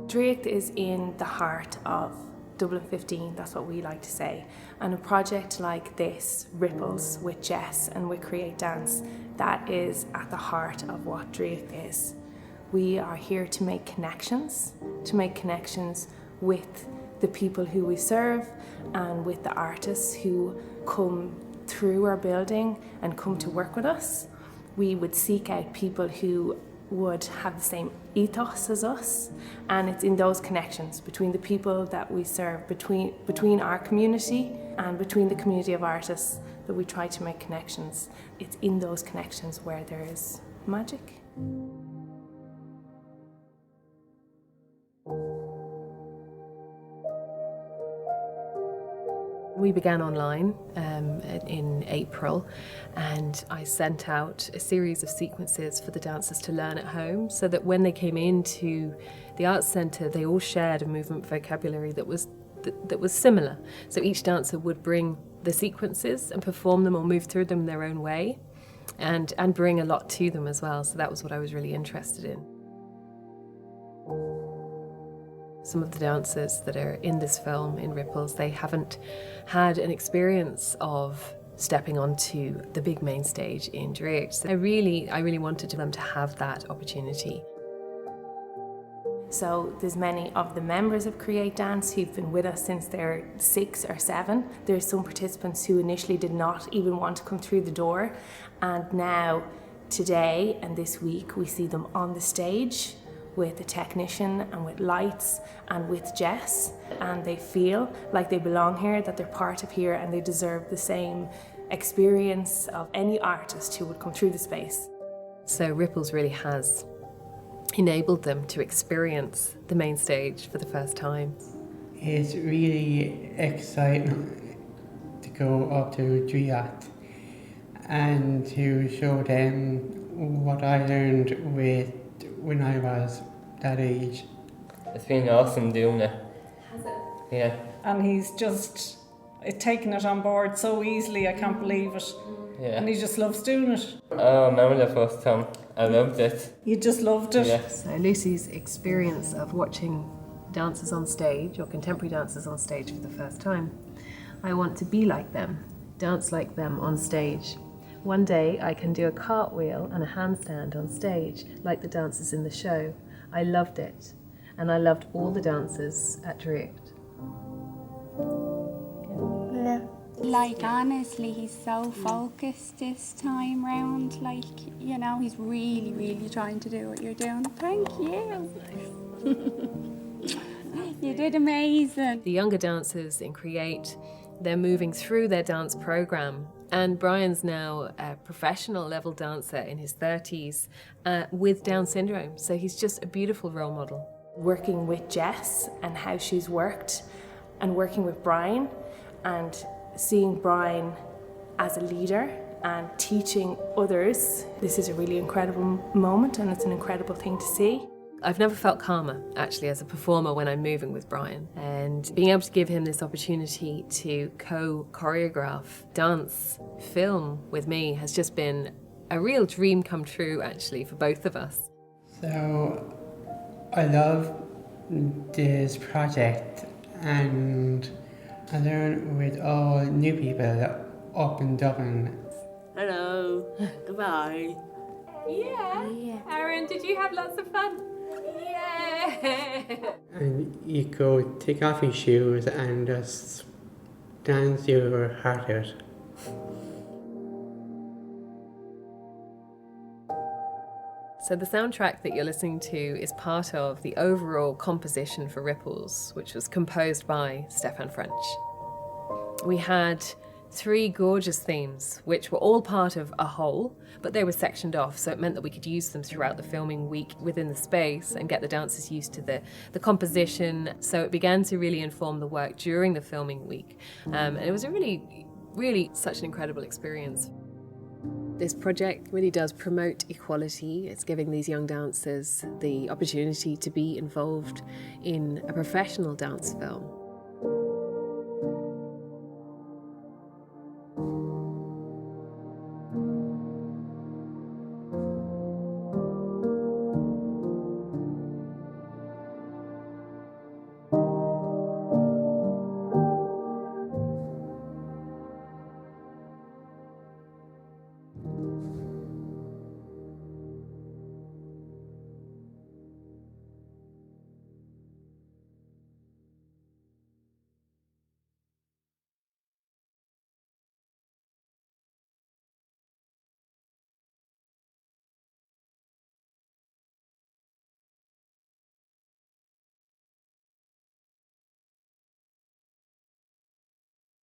Draíocht is in the heart of Dublin 15, that's what we like to say. And a project like this, Ripples, with Jess and with Create Dance, that is at the heart of what Draíocht is. We are here to make connections with the people who we serve and with the artists who come through our building and come to work with us. We would seek out people who would have the same ethos as us, and it's in those connections between the people that we serve, between our community and between the community of artists, that we try to make connections. It's in those connections where there is magic. We began online in April, and I sent out a series of sequences for the dancers to learn at home, so that when they came into the arts centre, they all shared a movement vocabulary that was similar. So each dancer would bring the sequences and perform them or move through them their own way, and bring a lot to them as well. So that was what I was really interested in. Some of the dancers that are in this film, in Ripples, they haven't had an experience of stepping onto the big main stage in Draíocht. So I really wanted them to have that opportunity. So there's many of the members of Create Dance who've been with us since they're 6 or 7. There's some participants who initially did not even want to come through the door, and now, today and this week, we see them on the stage with a technician and with lights and with Jess, and they feel like they belong here, that they're part of here, and they deserve the same experience of any artist who would come through the space. So Ripples really has enabled them to experience the main stage for the first time. It's really exciting to go up to Draíocht and to show them what I learned when I was that age. It's been awesome doing it. Has it? Yeah. And he's just taken it on board so easily, I can't believe it. Yeah. And he just loves doing it. I remember the first time. I loved it. You just loved it. Yeah. So Lucy's experience of watching dancers on stage, or contemporary dancers on stage for the first time. I want to be like them, dance like them on stage. One day I can do a cartwheel and a handstand on stage, like the dancers in the show. I loved it, and I loved all the dancers at Draíocht. Yeah. Like, honestly, he's so focused this time round. Like, you know, he's really, really trying to do what you're doing. Thank you. You did amazing. The younger dancers in Create, they're moving through their dance program. And Brian's now a professional level dancer in his 30s with Down syndrome. So he's just a beautiful role model. Working with Jess and how she's worked, and working with Brian, and seeing Brian as a leader and teaching others. This is a really incredible moment, and it's an incredible thing to see. I've never felt calmer, actually, as a performer when I'm moving with Brian. And being able to give him this opportunity to choreograph, dance, film with me has just been a real dream come true, actually, for both of us. So I love this project, and I learn with all new people up in Dublin. Hello. Goodbye. Yeah. Aaron, did you have lots of fun? Yeah. And you go take off your shoes and just dance your heart out. So the soundtrack that you're listening to is part of the overall composition for Ripples, which was composed by Stefan French. We had 3 gorgeous themes, which were all part of a whole, but they were sectioned off, so it meant that we could use them throughout the filming week within the space and get the dancers used to the composition. So it began to really inform the work during the filming week. And it was a really such an incredible experience. This project really does promote equality. It's giving these young dancers the opportunity to be involved in a professional dance film.